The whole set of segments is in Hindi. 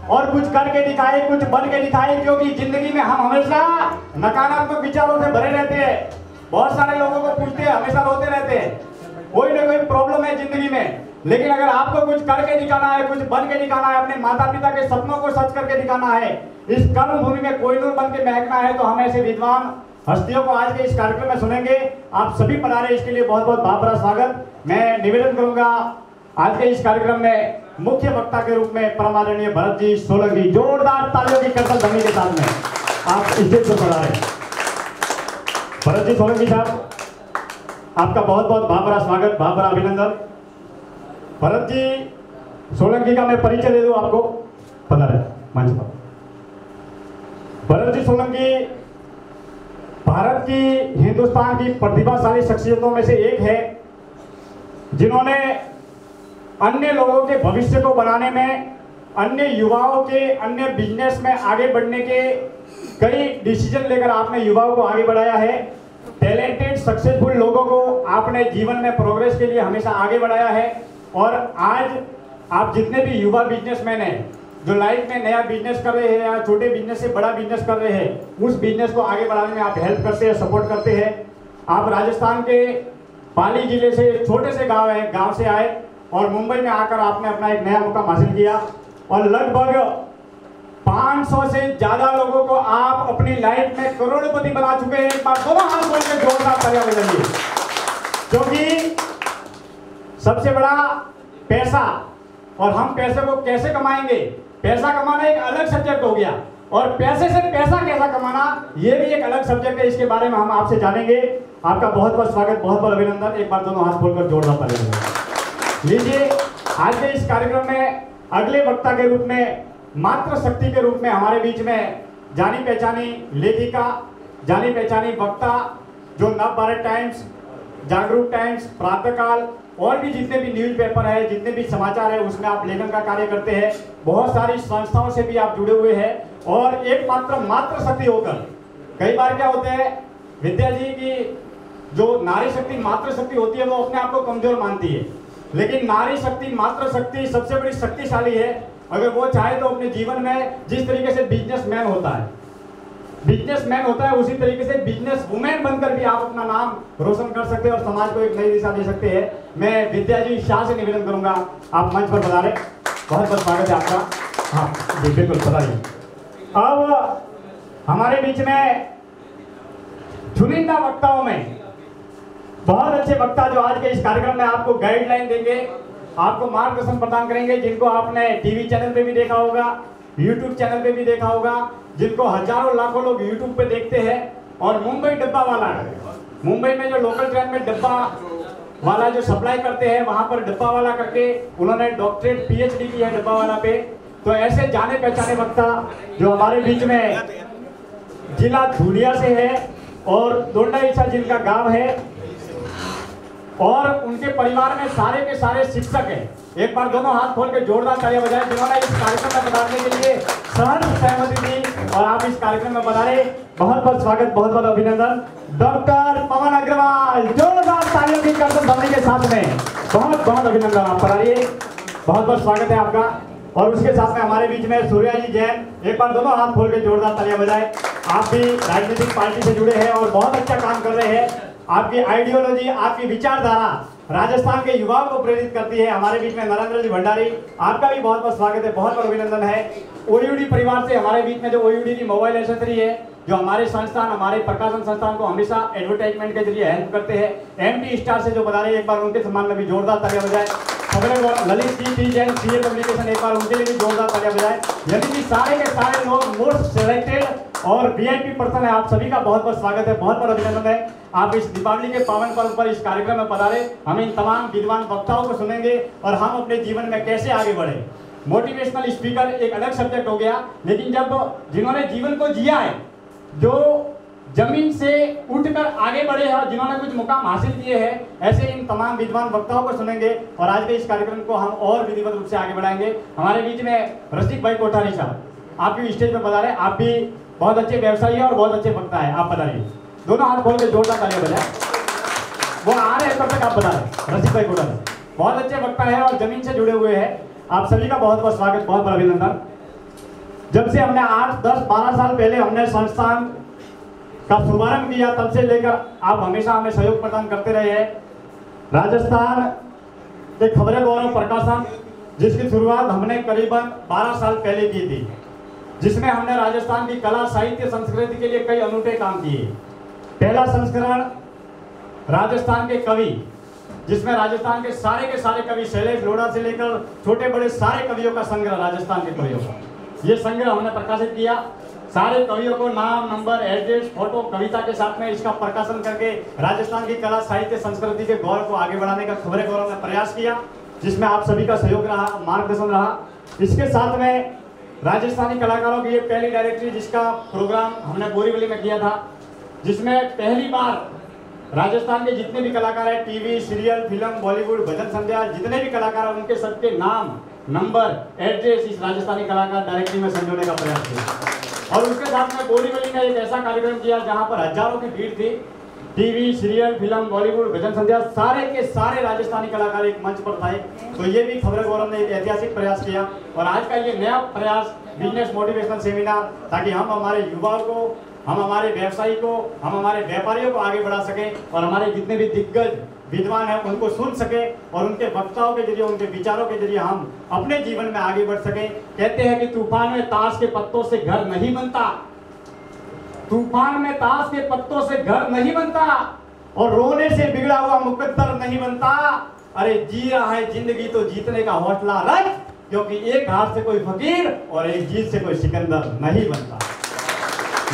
और कुछ करके दिखाए, कुछ बन के दिखाए, क्योंकि जिंदगी में हम हमेशा नकारात्मक विचारों से भरे रहते हैं। बहुत सारे लोगों को पूछते हैं, हमेशा रोते रहते हैं, कोई ना कोई प्रॉब्लम है जिंदगी में। लेकिन अगर आपको कुछ करके दिखाना है, कुछ बन के दिखाना है, अपने माता पिता के सपनों को सच करके दिखाना है, इस कर्म भूमि में कोहिनूर बन के महकना है, तो हम ऐसे विद्वान हस्तियों को आज के इस कार्यक्रम में सुनेंगे। आप सभी पधारे, इसके लिए बहुत बहुत भावभरा स्वागत। मैं निवेदन करूंगा आज के इस कार्यक्रम में मुख्य वक्ता के रूप में परम आदरणीय भरत जी सोलंकी, जोरदार तालियों की करतल ध्वनि के साथ में आप स्टेज पर पधारे। भरत जी सोलंकी साहब, आपका बहुत बहुत भावभरा स्वागत, भावभरा अभिनंदन। भरत जी सोलंकी का मैं परिचय दे दूं आपको, पधारे मंच पर। भरत जी सोलंकी भारत की, हिंदुस्तान की प्रतिभाशाली शख्सियतों में से एक है, जिन्होंने अन्य लोगों के भविष्य को बनाने में, अन्य युवाओं के अन्य बिजनेस में आगे बढ़ने के कई डिसीजन लेकर आपने युवाओं को आगे बढ़ाया है। टैलेंटेड सक्सेसफुल लोगों को आपने जीवन में प्रोग्रेस के लिए हमेशा आगे बढ़ाया है। और आज आप जितने भी युवा बिजनेसमैन हैं जो लाइफ में नया बिजनेस कर रहे हैं या छोटे बिजनेस से बड़ा बिजनेस कर रहे हैं, उस बिजनेस को आगे बढ़ाने में आप हेल्प करते हैं, सपोर्ट करते हैं। आप राजस्थान के पाली जिले से, छोटे से गांव से आए और मुंबई में आकर आपने अपना एक नया मुकाम हासिल किया और लगभग 500 से ज्यादा लोगों को आप अपनी लाइफ में करोड़पति बना चुके हैं। एक बार दोनों हाथ बोल के जोरदार तालियां बजाइए, क्योंकि सबसे बड़ा पैसा, और हम पैसे को कैसे कमाएंगे, पैसा कमाना एक अलग सब्जेक्ट हो गया, और पैसे से पैसा कैसा कमाना ये भी एक अलग सब्जेक्ट है। इसके बारे में हम आपसे जानेंगे। आपका बहुत बहुत स्वागत, बहुत बहुत अभिनंदन। एक बार दोनों हाथ खोलकर जोरदार तालियां लीजिए। आज के इस कार्यक्रम में अगले वक्ता के रूप में, मात्र शक्ति के रूप में हमारे बीच में जानी पहचानी लेखिका, जानी पहचानी वक्ता, जो नवभारत टाइम्स, जागरूक टाइम्स, प्रातःकाल और भी जितने भी न्यूज पेपर है, जितने भी समाचार है, उसमें आप लेखन का कार्य करते हैं। बहुत सारी संस्थाओं से भी आप जुड़े हुए हैं और एक मात्र शक्ति होकर, कई बार क्या होता है, विद्या जी की जो नारी शक्ति मात्र शक्ति होती है वो अपने आप को कमजोर मानती है, लेकिन नारी शक्ति मात्र शक्ति सबसे बड़ी शक्तिशाली है। अगर वो चाहे तो अपने जीवन में जिस तरीके से बिजनेसमैन होता है उसी तरीके से बिजनेस वुमेन बनकर भी आप अपना नाम रोशन कर सकते हैं और समाज को एक नई दिशा दे सकते हैं। मैं विद्या जी शाह से निवेदन करूंगा, आप मंच पर पधारें। बहुत बहुत स्वागत है आपका। हाँ जी बिल्कुल, बताइए। अब हमारे बीच में चुनिंदा वक्ताओं में बहुत अच्छे वक्ता जो आज के इस कार्यक्रम में आपको गाइडलाइन देंगे, आपको मार्गदर्शन प्रदान करेंगे, जिनको आपने टीवी चैनल पे भी देखा होगा, यूट्यूब चैनल पे भी देखा होगा, जिनको हजारों लाखों लोग यूट्यूब पे देखते हैं। और मुंबई डब्बा वाला, मुंबई में जो लोकल ट्रेन में डब्बा वाला जो सप्लाई करते हैं, वहां पर डब्बा वाला करके उन्होंने डॉक्टरेट PhD की है डब्बा वाला पे। तो ऐसे जाने पहचाने वक्ता जो हमारे बीच में जिला धुलिया से है और दोंडाईसा जिनका गांव है, और उनके परिवार में सारे के सारे शिक्षक हैं। एक बार दोनों हाथ खोल के जोरदार तालियां बजाएं, जिन्होंने इस कार्यक्रम में पधारने के लिए सहर्ष सहमति दी और आप इस कार्यक्रम में पधारे। बहुत बहुत स्वागत, बहुत बहुत अभिनंदन। डॉक्टर पवन अग्रवाल, जोरदार तालियों की करतल ध्वनि के साथ में बहुत बहुत अभिनंदन, आप पधारिए। बहुत बहुत स्वागत है आपका। और उसके साथ में हमारे बीच में सूर्या जी जैन, एक बार दोनों हाथ खोल के जोरदार तालियां बजाएं। आप भी राजनीतिक पार्टी से जुड़े हैं और बहुत अच्छा काम कर रहे हैं। आपकी आइडियोलॉजी, आपकी विचारधारा राजस्थान के युवाओं को प्रेरित करती है। हमारे बीच में नरेंद्र जी भंडारी, आपका भी बहुत बहुत स्वागत है, बहुत बहुत अभिनंदन है। OUD परिवार से हमारे बीच में जो OUD की मोबाइल एसेसरी है, जो हमारे संस्थान, हमारे प्रकाशन संस्थान को हमेशा एडवर्टाइजमेंट के जरिए हेल्प करते हैं, MT स्टार से जो बता रहे हैं, एक बार उनके सम्मान में भी जोरदार तालियां बजाएं। Lalit G T Jain CA communication, एक बार उनके लिए भी जोरदार तालियां बजाएं। यानी कि सारे के सारे लोग मोस्ट सिलेक्टेड और VIP पर्सन है। आप सभी का बहुत बहुत स्वागत है, बहुत बहुत अभिनंदन है। आप इस दीपावली के पावन पर्व पर इस कार्यक्रम में पधारे। हम इन तमाम विद्वान वक्ताओं को सुनेंगे और हम अपने जीवन में कैसे आगे बढ़े। मोटिवेशनल स्पीकर एक अलग सब्जेक्ट हो गया, लेकिन जब जिन्होंने जीवन को जिया है, जो जमीन से उठकर आगे बढ़े हैं, जिन्होंने कुछ मुकाम हासिल किए हैं, ऐसे इन तमाम विद्वान वक्ताओं को सुनेंगे और आज के इस कार्यक्रम को हम और विधिवत रूप से आगे बढ़ाएंगे। हमारे बीच में रसिक भाई कोठारी साहब, आपकी स्टेज पर पधारे। आप भी बहुत अच्छे व्यवसायी और बहुत अच्छे वक्ता है, आप पधारिए। दोनों हाथ खोल के जोरदार तालियां बजाएं। वो आ रहे हैं तब तक आप बता रहे। रसिक भाई कोठारी बहुत अच्छे वक्ता है और जमीन से जुड़े हुए हैं। आप सभी का बहुत बहुत स्वागत, बहुत बहुत अभिनंदन। जब से हमने 8, 10, 12 साल पहले हमने संस्थान का शुभारंभ किया, तब से लेकर आप हमेशा हमें सहयोग प्रदान करते रहे हैं। राजस्थान के खबरें गौरव प्रकाशन, जिसकी शुरुआत हमने करीबन 12 साल पहले की थी, जिसमें हमने राजस्थान की कला, साहित्य, संस्कृति के लिए कई अनूठे काम किए। पहला संस्करण राजस्थान के कवि, जिसमें राजस्थान के सारे कवि, शैलेश लोढ़ा से लेकर छोटे बड़े सारे कवियों का संग्रह, राजस्थान के कवियों का ये संग्रह हमने प्रकाशित किया। सारे कवियों को नाम, नंबर, एड्रेस, फोटो, कविता के साथ में इसका प्रकाशन करके राजस्थान की कला, साहित्य, संस्कृति के गौरव को आगे बढ़ाने का खबरें गौरव में प्रयास किया, जिसमें आप सभी का सहयोग रहा, मार्गदर्शन रहा। इसके साथ में राजस्थानी कलाकारों की ये पहली डायरेक्टरी, जिसका प्रोग्राम हमने बोरीवली में किया था, जिसमें पहली बार राजस्थान के जितने भी कलाकार हैं, टीवी, सीरियल, फिल्म, बॉलीवुड, भजन संध्या, जितने भी कलाकार हैं, उनके सबके नाम, नंबर, एड्रेस इस राजस्थानी कलाकार डायरेक्टरी में संजोने का प्रयास किया। और उसके साथ में बोरीवली में एक ऐसा कार्यक्रम किया जहां पर हजारों की भीड़ थी। टीवी, सीरियल, फिल्म, बॉलीवुड, भजन संध्या, सारे के सारे राजस्थानी कलाकार एक मंच पर थे। तो ये भी खबरें गौरव ने एक ऐतिहासिक प्रयास किया। और आज का ये नया प्रयास, बिजनेस मोटिवेशनल सेमिनार, ताकि हम हमारे युवाओं को, हम हमारे व्यवसायी को, हम हमारे व्यापारियों को आगे बढ़ा सकें और हमारे जितने भी दिग्गज विद्वान हैं उनको सुन सके और उनके वक्ताओं के जरिए, उनके विचारों के जरिए हम अपने जीवन में आगे बढ़ सकें। कहते हैं कि तूफान में ताश के पत्तों से घर नहीं बनता, तूफान में ताश के पत्तों से घर नहीं बनता, और रोने से बिगड़ा हुआ मुकद्दर नहीं बनता। अरे जी रहा है जिंदगी तो जीतने का हौसला रख, क्योंकि एक हार से कोई फकीर और एक जीत से कोई सिकंदर नहीं बनता।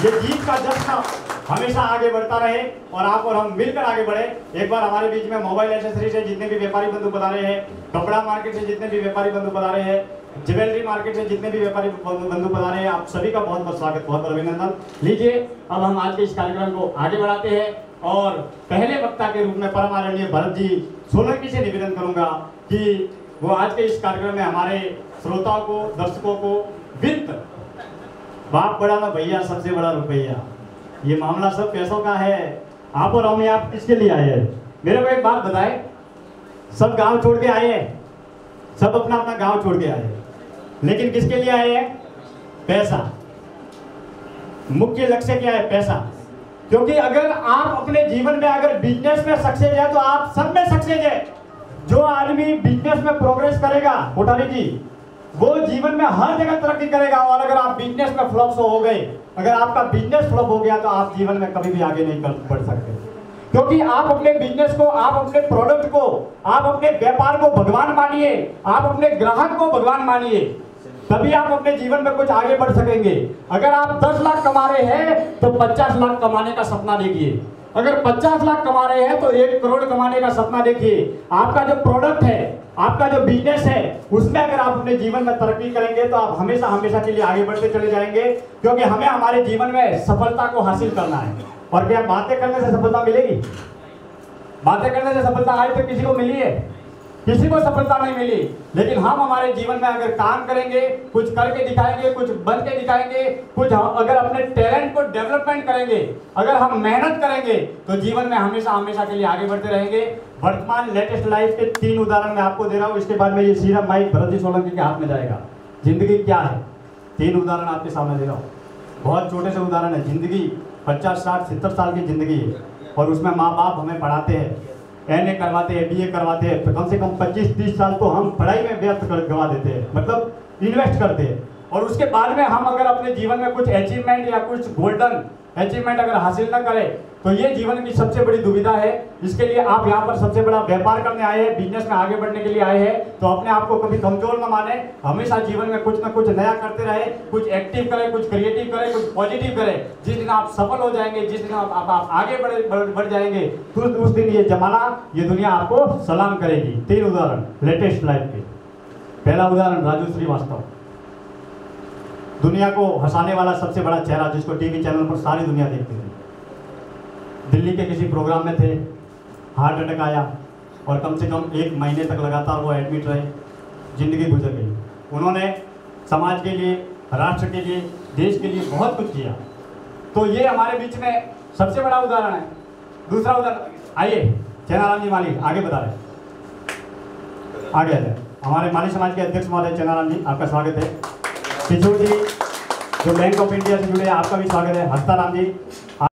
ये जीत का जश्न हमेशा आगे बढ़ता रहे और आप और हम मिलकर आगे बढ़े। एक बार हमारे बीच में मोबाइल एसेसरी से जितने भी व्यापारी बंधु पधारे हैं, कपड़ा मार्केट से जितने भी व्यापारी बंधु पधारे हैं, ज्वेलरी मार्केट से जितने भी व्यापारी बंधु पधारे हैं, आप सभी का बहुत बहुत स्वागत, बहुत बहुत अभिनंदन। लीजिए, अब हम आज के इस कार्यक्रम को आगे बढ़ाते हैं और पहले वक्ता के रूप में परम आदरणीय भरत जी सोलंकी से निवेदन करूंगा कि वो आज के इस कार्यक्रम में हमारे श्रोताओं को, दर्शकों को वित्त, बाप बड़ा ना भैया, सबसे बड़ा रुपया, ये मामला सब पैसों का है। आप और हम यहाँ किसके लिए आए हैं? मेरे को एक बात बताए, सब गांव छोड़ के आए हैं, सब अपना अपना गांव छोड़ के आए हैं, लेकिन किसके लिए आए हैं? पैसा। मुख्य लक्ष्य क्या है? पैसा। क्योंकि अगर आप अपने जीवन में अगर बिजनेस में सक्सेस है तो आप सब में सक्सेस है। जो आदमी बिजनेस में प्रोग्रेस करेगा, कोठारी जी, वो जीवन में हर जगह तरक्की करेगा। और अगर आप बिजनेस में फ्लॉप हो गए, अगर आपका बिजनेस फ्लॉप हो गया, तो आप जीवन में कभी भी आगे नहीं बढ़ सकते। क्योंकि आप अपने बिजनेस को, आप अपने प्रोडक्ट को, आप अपने व्यापार को भगवान मानिए, आप अपने ग्राहक को भगवान मानिए, तभी आप अपने जीवन में कुछ आगे बढ़ सकेंगे। अगर आप 10 लाख कमा रहे हैं तो 50 लाख कमाने का सपना देखिए। अगर 50 लाख कमा रहे हैं तो 1 करोड़ कमाने का सपना देखिए। आपका जो प्रोडक्ट है, आपका जो बिजनेस है, उसमें अगर आप अपने जीवन में तरक्की करेंगे तो आप हमेशा हमेशा के लिए आगे बढ़ते चले जाएंगे। क्योंकि हमें हमारे जीवन में सफलता को हासिल करना है। और क्या बातें करने से सफलता मिलेगी? बातें करने से सफलता आज तक किसी को मिली है? किसी को सफलता नहीं मिली। लेकिन हम हमारे जीवन में अगर काम करेंगे, कुछ करके दिखाएंगे, कुछ बन के दिखाएंगे, कुछ अगर अपने टैलेंट को डेवलपमेंट करेंगे, अगर हम मेहनत करेंगे, तो जीवन में हमेशा हमेशा के लिए आगे बढ़ते रहेंगे। वर्तमान लेटेस्ट लाइफ के 3 उदाहरण मैं आपको दे रहा हूँ। इसके बाद में ये सीधा माइक भरत जी सोलंकी के हाथ में जाएगा। जिंदगी क्या है, 3 उदाहरण आपके सामने दे रहा हूँ। बहुत छोटे से उदाहरण है। जिंदगी 50, 60, 70 साल की जिंदगी है और उसमें माँ बाप हमें पढ़ाते हैं, MA करवाते हैं, BA करवाते हैं, तो कम से कम 25-30 साल तो हम पढ़ाई में व्यर्थ गवा देते हैं, मतलब इन्वेस्ट करते हैं। और उसके बाद में हम अगर अपने जीवन में कुछ अचीवमेंट या कुछ गोल्डन अचीवमेंट अगर हासिल न करें, तो ये जीवन की सबसे बड़ी दुविधा है। इसके लिए आप यहाँ पर सबसे बड़ा व्यापार करने आए हैं, बिजनेस में आगे बढ़ने के लिए आए हैं, तो अपने आप को कभी कमजोर न माने। हमेशा जीवन में कुछ ना कुछ नया करते रहे, कुछ एक्टिव करें, कुछ क्रिएटिव करें, कुछ पॉजिटिव करें। जिस दिन आप सफल हो जाएंगे, जिस दिन आप आगे बढ़ जाएंगे, तो उस दिन ये जमाना, ये दुनिया आपको सलाम करेगी। 3 उदाहरण लेटेस्ट लाइफ के। पहला उदाहरण राजू श्रीवास्तव, दुनिया को हंसाने वाला सबसे बड़ा चेहरा, जिसको टीवी चैनल पर सारी दुनिया देखती थी। दिल्ली के किसी प्रोग्राम में थे, हार्ट अटैक आया और कम से कम 1 महीने तक लगातार वो एडमिट रहे, जिंदगी गुजर गई। उन्होंने समाज के लिए, राष्ट्र के लिए, देश के लिए बहुत कुछ किया। तो ये हमारे बीच में सबसे बड़ा उदाहरण है। दूसरा उदाहरण, आइए चेनाराम जी माली आगे बता रहे, आगे आ जाए। हमारे माली समाज के अध्यक्ष महोदय चेनाराम जी, आपका स्वागत है। किशोर जी जो बैंक ऑफ इंडिया से जुड़े हैं, आपका भी स्वागत है। हस्ताराम जी